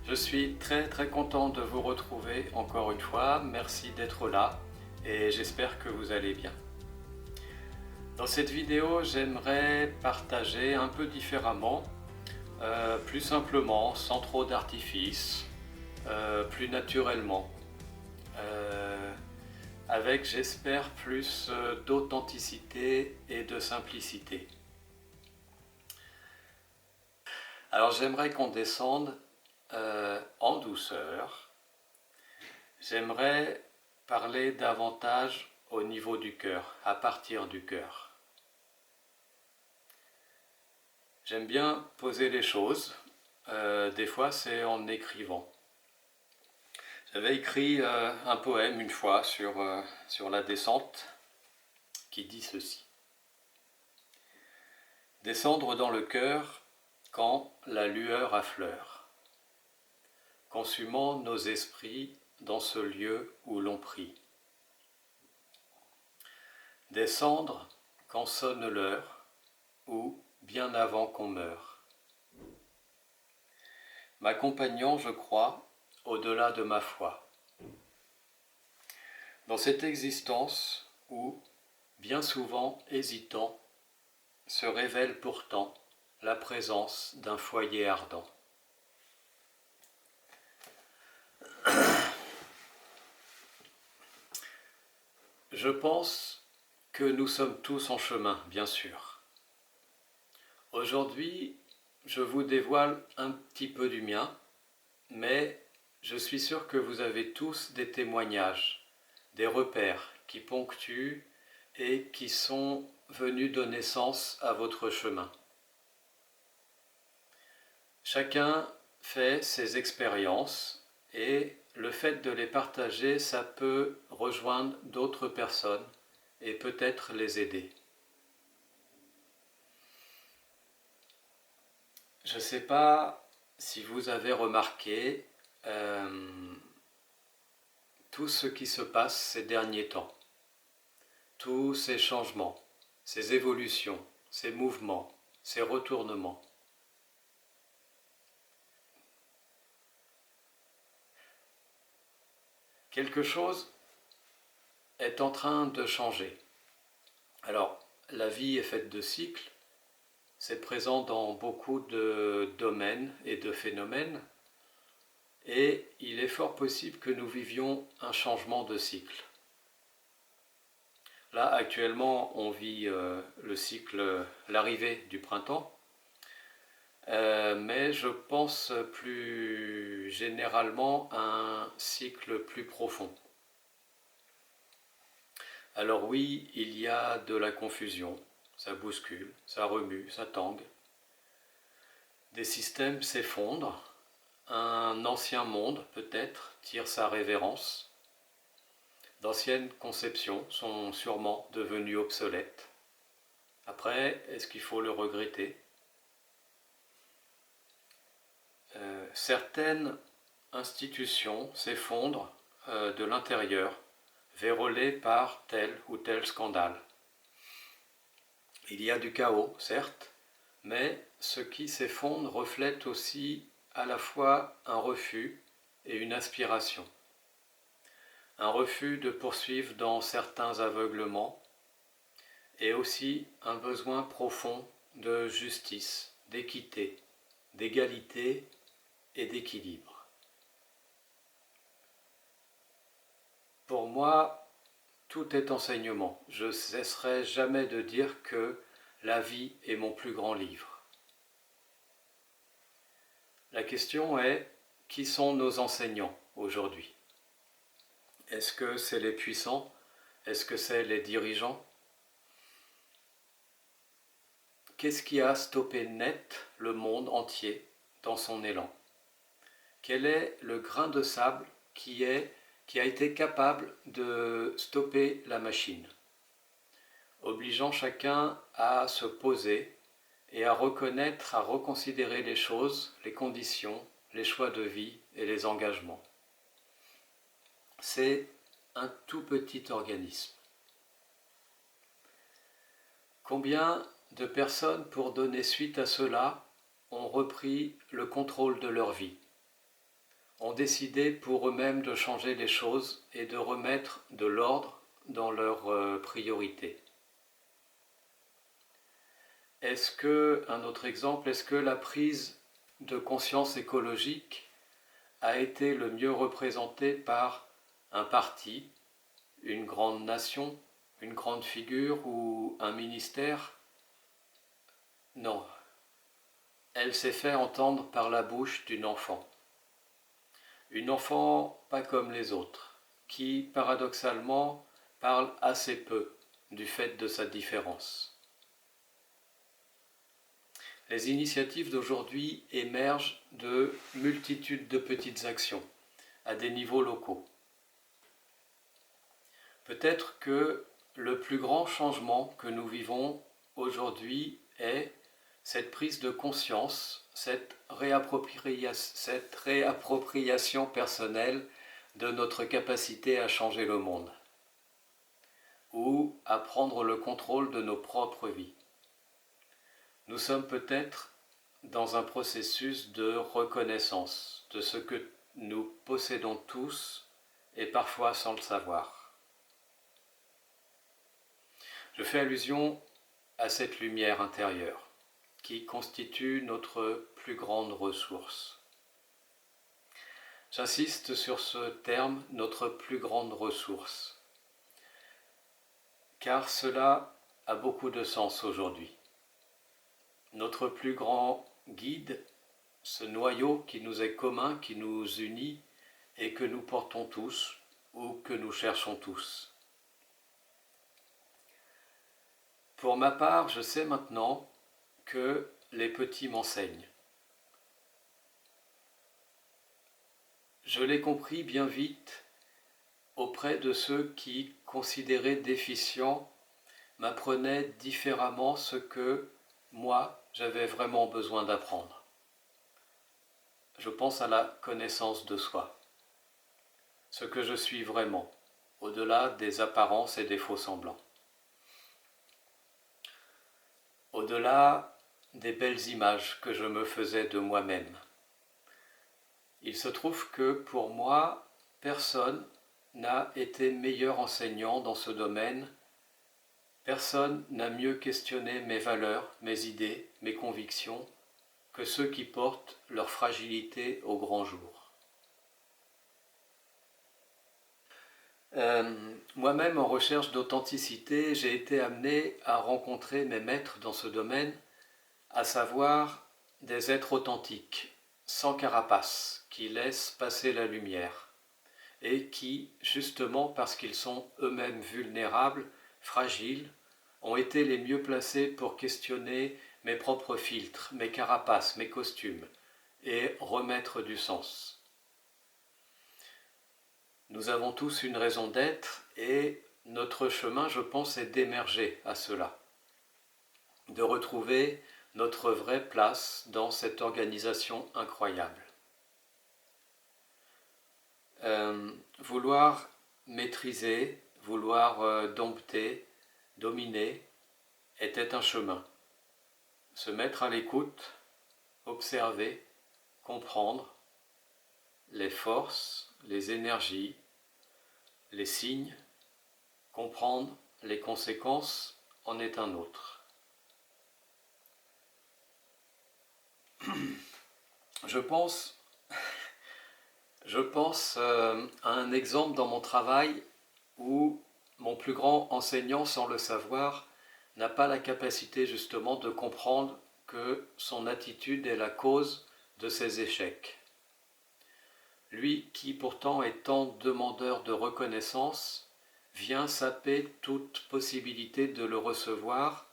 Je suis très content de vous retrouver encore une fois. Merci d'être là et j'espère que vous allez bien. Dans cette vidéo, j'aimerais partager un peu différemment, plus simplement, sans trop d'artifice, plus naturellement, avec, j'espère, plus d'authenticité et de simplicité. Alors j'aimerais qu'on descende en douceur. J'aimerais parler davantage au niveau du cœur, à partir du cœur. J'aime bien poser les choses, des fois c'est en écrivant. J'avais écrit un poème une fois sur la descente qui dit ceci. Descendre dans le cœur quand la lueur affleure, consumant nos esprits dans ce lieu où l'on prie. Descendre quand sonne l'heure, ou bien avant qu'on meure. M'accompagnant, je crois, au-delà de ma foi. Dans cette existence où, bien souvent hésitant, se révèle pourtant la présence d'un foyer ardent. Je pense que nous sommes tous en chemin, bien sûr. Aujourd'hui, je vous dévoile un petit peu du mien, mais je suis sûr que vous avez tous des témoignages, des repères qui ponctuent et qui sont venus donner sens à votre chemin. Chacun fait ses expériences et le fait de les partager, ça peut rejoindre d'autres personnes et peut-être les aider. Je ne sais pas si vous avez remarqué tout ce qui se passe ces derniers temps, tous ces changements, ces évolutions, ces mouvements, ces retournements. Quelque chose est en train de changer. Alors, la vie est faite de cycles, c'est présent dans beaucoup de domaines et de phénomènes, et il est fort possible que nous vivions un changement de cycle. Là, actuellement, on vit le cycle, l'arrivée du printemps, mais je pense plus généralement à un cycle plus profond. Alors oui, il y a de la confusion, ça bouscule, ça remue, ça tangue. Des systèmes s'effondrent, un ancien monde peut-être tire sa révérence. D'anciennes conceptions sont sûrement devenues obsolètes. Après, est-ce qu'il faut le regretter ? Certaines institutions s'effondrent de l'intérieur, vérolées par tel ou tel scandale. Il y a du chaos, certes, mais ce qui s'effondre reflète aussi à la fois un refus et une aspiration. Un refus de poursuivre dans certains aveuglements et aussi un besoin profond de justice, d'équité, d'égalité et d'équilibre. Pour moi, tout est enseignement. Je ne cesserai jamais de dire que la vie est mon plus grand livre. La question est, qui sont nos enseignants aujourd'hui ? Est-ce que c'est les puissants ? Est-ce que c'est les dirigeants ? Qu'est-ce qui a stoppé net le monde entier dans son élan ? Quel est le grain de sable qui a été capable de stopper la machine, obligeant chacun à se poser et à reconnaître, à reconsidérer les choses, les conditions, les choix de vie et les engagements. C'est un tout petit organisme. Combien de personnes, pour donner suite à cela, ont repris le contrôle de leur vie ? ont décidé pour eux-mêmes de changer les choses et de remettre de l'ordre dans leurs priorités. Un autre exemple, est-ce que la prise de conscience écologique a été le mieux représentée par un parti, une grande nation, une grande figure ou un ministère? Non. Elle s'est fait entendre par la bouche d'une enfant. Une enfant pas comme les autres, qui paradoxalement parle assez peu du fait de sa différence. Les initiatives d'aujourd'hui émergent de multitudes de petites actions à des niveaux locaux. Peut-être que le plus grand changement que nous vivons aujourd'hui est cette prise de conscience, cette réappropriation personnelle de notre capacité à changer le monde ou à prendre le contrôle de nos propres vies. Nous sommes peut-être dans un processus de reconnaissance de ce que nous possédons tous et parfois sans le savoir. Je fais allusion à cette lumière intérieure qui constitue notre plus grande ressource. J'insiste sur ce terme, notre plus grande ressource, car cela a beaucoup de sens aujourd'hui. Notre plus grand guide, ce noyau qui nous est commun, qui nous unit et que nous portons tous ou que nous cherchons tous. Pour ma part, je sais maintenant que les petits m'enseignent. Je l'ai compris bien vite auprès de ceux qui, considérés déficients, m'apprenaient différemment ce que moi, j'avais vraiment besoin d'apprendre. Je pense à la connaissance de soi, ce que je suis vraiment, au-delà des apparences et des faux-semblants. Au-delà des belles images que je me faisais de moi-même. Il se trouve que pour moi, personne n'a été meilleur enseignant dans ce domaine. Personne n'a mieux questionné mes valeurs, mes idées, mes convictions que ceux qui portent leur fragilité au grand jour. Moi-même, en recherche d'authenticité, j'ai été amené à rencontrer mes maîtres dans ce domaine, à savoir des êtres authentiques, sans carapace, qui laissent passer la lumière et qui, justement parce qu'ils sont eux-mêmes vulnérables, fragiles, ont été les mieux placés pour questionner mes propres filtres, mes carapaces, mes costumes, et remettre du sens. Nous avons tous une raison d'être et notre chemin, je pense, est d'émerger à cela, de retrouver notre vraie place dans cette organisation incroyable. Vouloir maîtriser, vouloir dompter, dominer, était un chemin. Se mettre à l'écoute, observer, comprendre les forces, les énergies, les signes, comprendre les conséquences en est un autre. Je pense à un exemple dans mon travail où mon plus grand enseignant, sans le savoir, n'a pas la capacité justement de comprendre que son attitude est la cause de ses échecs. Lui qui pourtant est tant demandeur de reconnaissance, vient saper toute possibilité de le recevoir,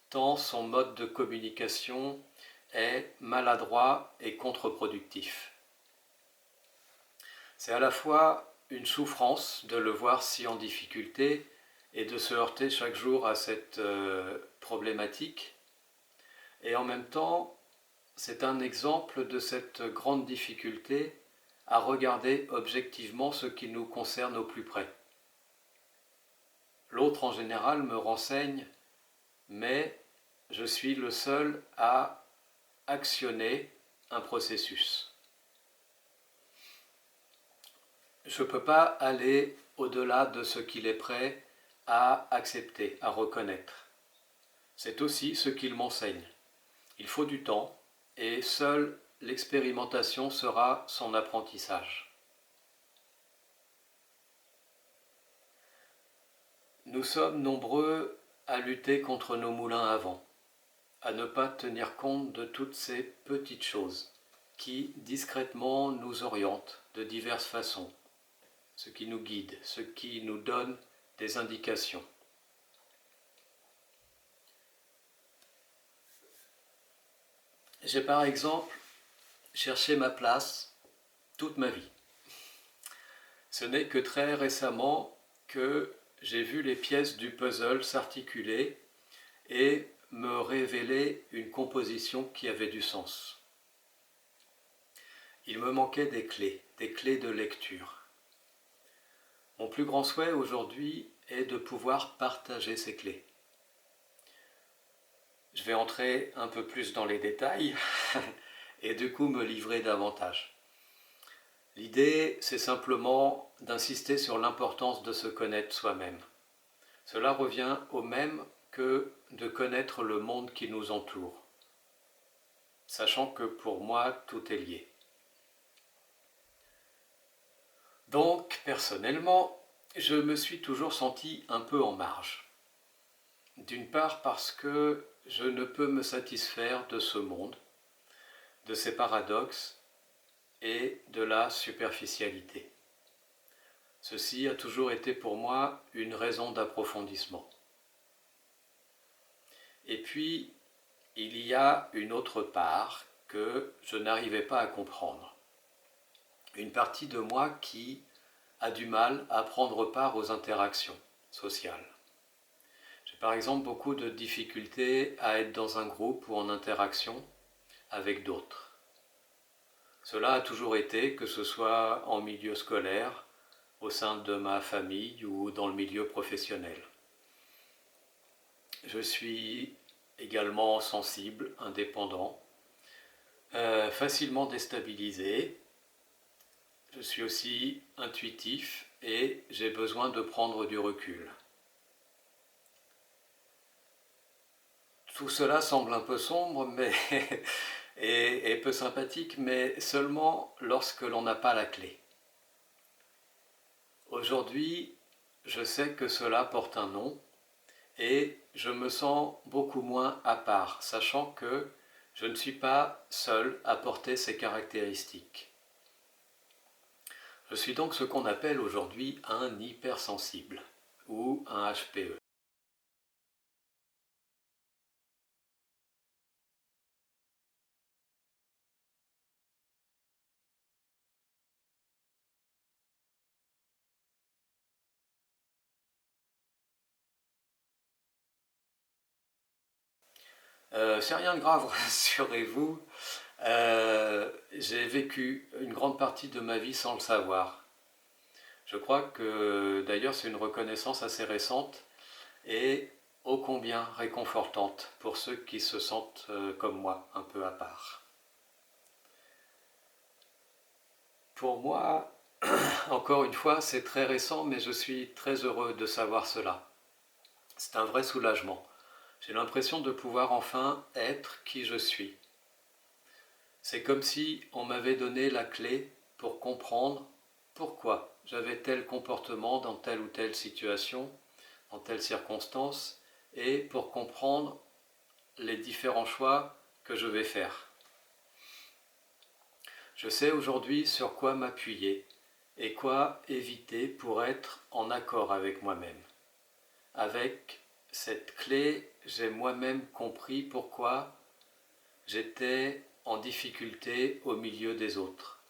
tant son mode de communication est maladroit et contre-productif. C'est à la fois une souffrance de le voir si en difficulté et de se heurter chaque jour à cette problématique, et en même temps, c'est un exemple de cette grande difficulté à regarder objectivement ce qui nous concerne au plus près. L'autre en général me renseigne, mais je suis le seul à actionner un processus. je ne peux pas aller au-delà de ce qu'il est prêt à accepter, à reconnaître. C'est aussi ce qu'il m'enseigne. Il faut du temps et seule l'expérimentation sera son apprentissage. Nous sommes nombreux à lutter contre nos moulins à vent, à ne pas tenir compte de toutes ces petites choses qui discrètement nous orientent de diverses façons, ce qui nous guide, ce qui nous donne des indications. J'ai par exemple cherché ma place toute ma vie. Ce n'est que très récemment que j'ai vu les pièces du puzzle s'articuler et me révéler une composition qui avait du sens. Il me manquait des clés de lecture. Mon plus grand souhait aujourd'hui est de pouvoir partager ces clés. Je vais entrer un peu plus dans les détails et du coup me livrer davantage. L'idée, c'est simplement d'insister sur l'importance de se connaître soi-même. Cela revient au même que de connaître le monde qui nous entoure, sachant que pour moi, tout est lié. Donc, personnellement, je me suis toujours senti un peu en marge. D'une part parce que je ne peux me satisfaire de ce monde, de ses paradoxes et de la superficialité. Ceci a toujours été pour moi une raison d'approfondissement. Et puis, il y a une autre part que je n'arrivais pas à comprendre. Une partie de moi qui a du mal à prendre part aux interactions sociales. J'ai par exemple beaucoup de difficultés à être dans un groupe ou en interaction avec d'autres. Cela a toujours été, que ce soit en milieu scolaire, au sein de ma famille ou dans le milieu professionnel. Je suis également sensible, indépendant, facilement déstabilisé. Je suis aussi intuitif et j'ai besoin de prendre du recul. Tout cela semble un peu sombre et peu sympathique, mais seulement lorsque l'on n'a pas la clé. Aujourd'hui, je sais que cela porte un nom et je me sens beaucoup moins à part, sachant que je ne suis pas seul à porter ces caractéristiques. Je suis donc ce qu'on appelle aujourd'hui un hypersensible ou un HPE. C'est rien de grave, rassurez-vous. J'ai vécu une grande partie de ma vie sans le savoir. Je crois que d'ailleurs c'est une reconnaissance assez récente et ô combien réconfortante pour ceux qui se sentent comme moi, un peu à part. Pour moi, encore une fois, c'est très récent, mais je suis très heureux de savoir cela. C'est un vrai soulagement. J'ai l'impression de pouvoir enfin être qui je suis. C'est comme si on m'avait donné la clé pour comprendre pourquoi j'avais tel comportement dans telle ou telle situation, dans telle circonstance, et pour comprendre les différents choix que je vais faire. Je sais aujourd'hui sur quoi m'appuyer et quoi éviter pour être en accord avec moi-même. Avec cette clé, j'ai moi-même compris pourquoi j'étais en difficulté au milieu des autres.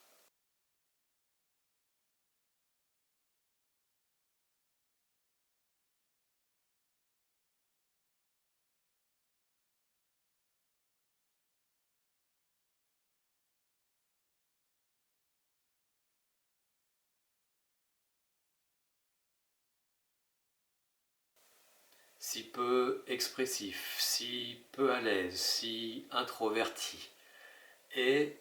Si peu expressif, si peu à l'aise, si introverti. Et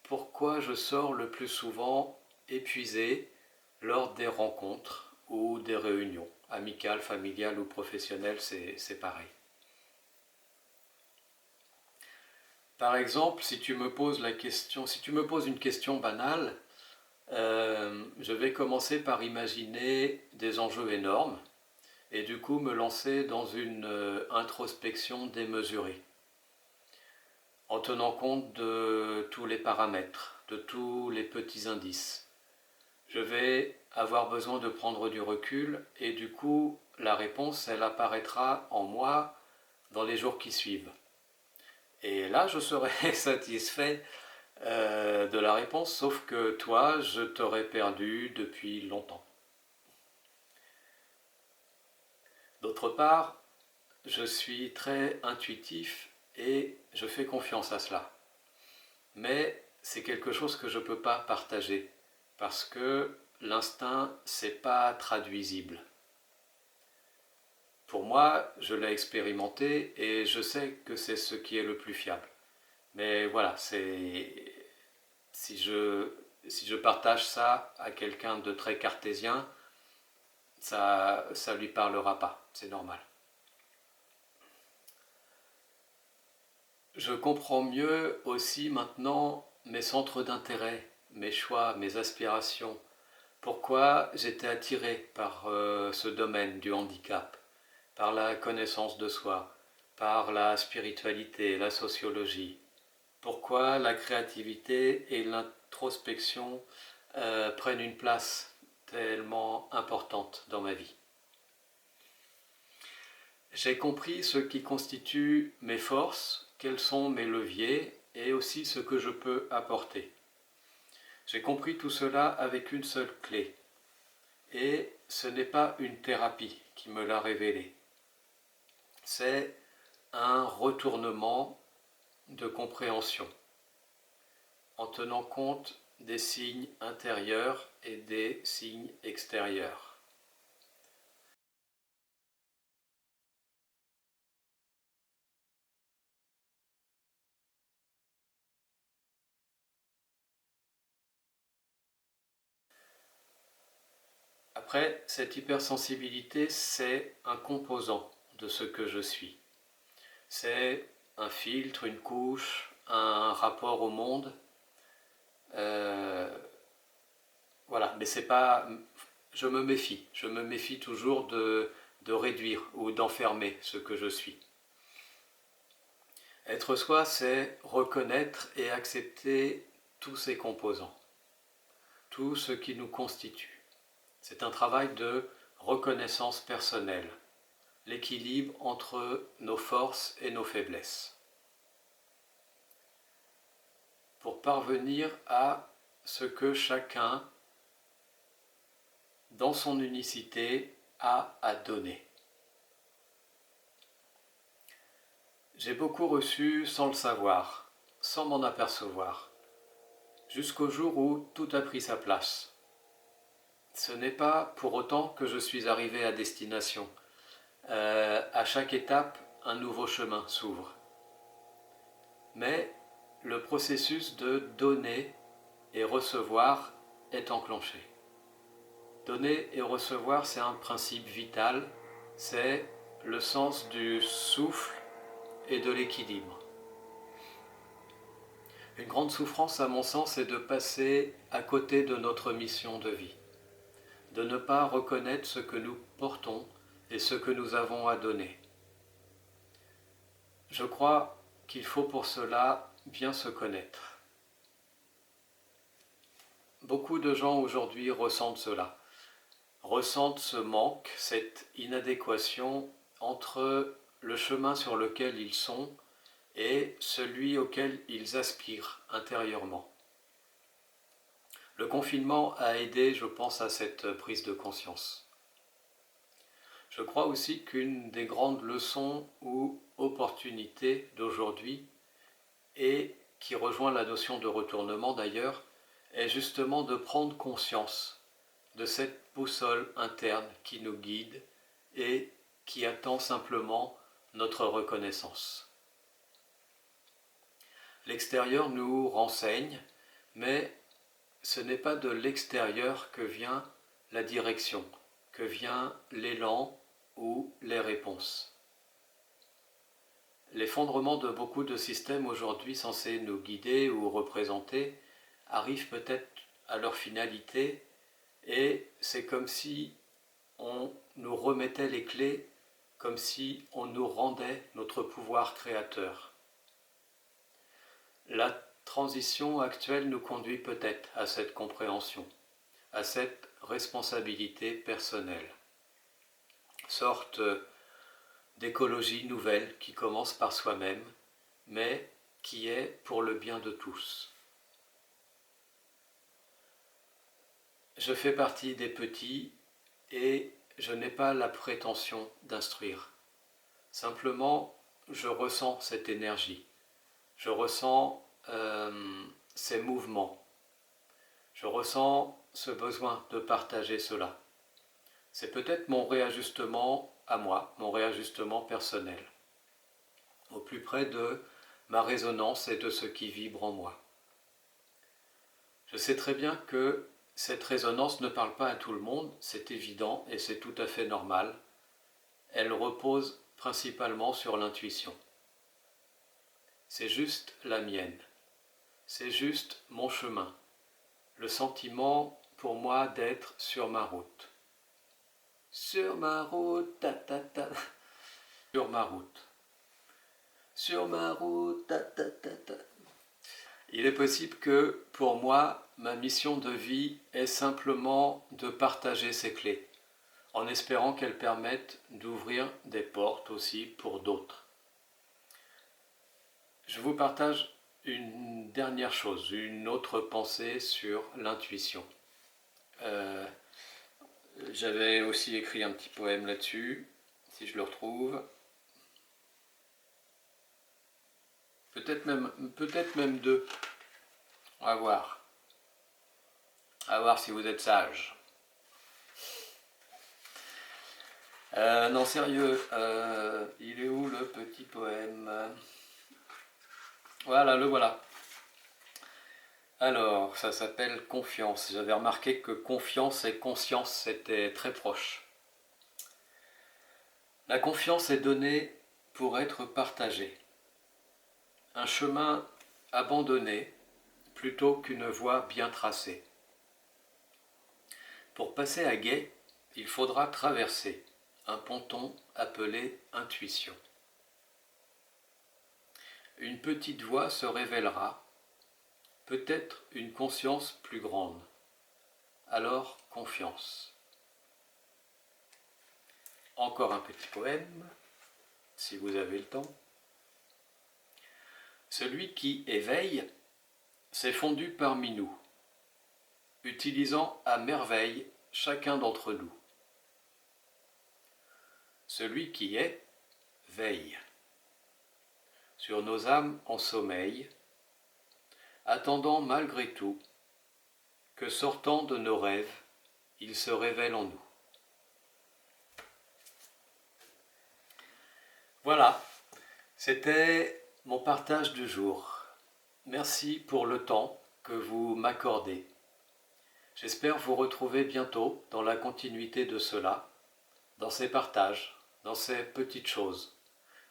pourquoi je sors le plus souvent épuisé lors des rencontres ou des réunions, amicales, familiales ou professionnelles, c'est pareil. Par exemple, si tu me poses une question banale, je vais commencer par imaginer des enjeux énormes et du coup me lancer dans une introspection démesurée, en tenant compte de tous les paramètres, de tous les petits indices. Je vais avoir besoin de prendre du recul et du coup la réponse elle apparaîtra en moi dans les jours qui suivent. Et là je serai satisfait de la réponse, sauf que toi je t'aurais perdu depuis longtemps. D'autre part, je suis très intuitif et je fais confiance à cela. Mais c'est quelque chose que je ne peux pas partager parce que l'instinct, c'est pas traduisible. Pour moi, je l'ai expérimenté et je sais que c'est ce qui est le plus fiable. Mais voilà, si je partage ça à quelqu'un de très cartésien, ça lui parlera pas, c'est normal. Je comprends mieux aussi maintenant mes centres d'intérêt, mes choix, mes aspirations. Pourquoi j'étais attiré par ce domaine du handicap, par la connaissance de soi, par la spiritualité, la sociologie. Pourquoi la créativité et l'introspection prennent une place tellement importante dans ma vie. J'ai compris ce qui constitue mes forces, quels sont mes leviers et aussi ce que je peux apporter. J'ai compris tout cela avec une seule clé. Et ce n'est pas une thérapie qui me l'a révélé. C'est un retournement de compréhension en tenant compte des signes intérieurs et des signes extérieurs. Après, cette hypersensibilité, c'est un composant de ce que je suis. C'est un filtre, une couche, un rapport au monde. Voilà, mais c'est pas. Je me méfie toujours de réduire ou d'enfermer ce que je suis. Être soi, c'est reconnaître et accepter tous ces composants, tout ce qui nous constitue. C'est un travail de reconnaissance personnelle, l'équilibre entre nos forces et nos faiblesses, pour parvenir à ce que chacun, dans son unicité, a à donner. J'ai beaucoup reçu sans le savoir, sans m'en apercevoir, jusqu'au jour où tout a pris sa place. Ce n'est pas pour autant que je suis arrivé à destination. À chaque étape, un nouveau chemin s'ouvre. Mais le processus de donner et recevoir est enclenché. Donner et recevoir, c'est un principe vital, c'est le sens du souffle et de l'équilibre. Une grande souffrance, à mon sens, est de passer à côté de notre mission de vie, de ne pas reconnaître ce que nous portons et ce que nous avons à donner. Je crois qu'il faut pour cela bien se connaître. Beaucoup de gens aujourd'hui ressentent cela, ressentent ce manque, cette inadéquation entre le chemin sur lequel ils sont et celui auquel ils aspirent intérieurement. Le confinement a aidé, je pense, à cette prise de conscience. Je crois aussi qu'une des grandes leçons ou opportunités d'aujourd'hui, et qui rejoint la notion de retournement d'ailleurs, est justement de prendre conscience de cette boussole interne qui nous guide et qui attend simplement notre reconnaissance. L'extérieur nous renseigne, mais ce n'est pas de l'extérieur que vient la direction, que vient l'élan ou les réponses. L'effondrement de beaucoup de systèmes aujourd'hui censés nous guider ou représenter arrive peut-être à leur finalité et c'est comme si on nous remettait les clés, comme si on nous rendait notre pouvoir créateur. La transition actuelle nous conduit peut-être à cette compréhension, à cette responsabilité personnelle, sorte d'écologie nouvelle qui commence par soi-même, mais qui est pour le bien de tous. Je fais partie des petits et je n'ai pas la prétention d'instruire. Simplement, je ressens cette énergie, je ressens ces mouvements, je ressens ce besoin de partager cela. C'est peut-être mon réajustement à moi, mon réajustement personnel, au plus près de ma résonance et de ce qui vibre en moi. Je sais très bien que cette résonance ne parle pas à tout le monde, c'est évident et c'est tout à fait normal. Elle repose principalement sur l'intuition. C'est juste la mienne, c'est juste mon chemin, le sentiment pour moi d'être sur ma route. Sur ma route, ta ta ta. Sur ma route. Sur ma route, ta ta ta ta. Il est possible que, pour moi, ma mission de vie est simplement de partager ces clés, en espérant qu'elles permettent d'ouvrir des portes aussi pour d'autres. Je vous partage une dernière chose, une autre pensée sur l'intuition. J'avais aussi écrit un petit poème là-dessus, si je le retrouve. Peut-être même deux. On va voir. À voir si vous êtes sage. Non, sérieux, il est où le petit poème? Voilà, le voilà. Alors, ça s'appelle Confiance. J'avais remarqué que confiance et conscience étaient très proches. La confiance est donnée pour être partagée. Un chemin abandonné plutôt qu'une voie bien tracée. Pour passer à gué, il faudra traverser un ponton appelé intuition. Une petite voix se révélera, peut-être une conscience plus grande. Alors confiance. Encore un petit poème, si vous avez le temps. Celui qui éveille s'est fondu parmi nous, utilisant à merveille chacun d'entre nous. Celui qui est, veille sur nos âmes en sommeil, attendant malgré tout que sortant de nos rêves, il se révèle en nous. Voilà, c'était mon partage du jour. Merci pour le temps que vous m'accordez. J'espère vous retrouver bientôt dans la continuité de cela, dans ces partages, dans ces petites choses,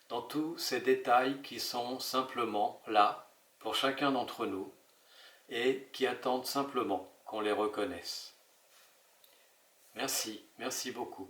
dans tous ces détails qui sont simplement là pour chacun d'entre nous et qui attendent simplement qu'on les reconnaisse. Merci beaucoup.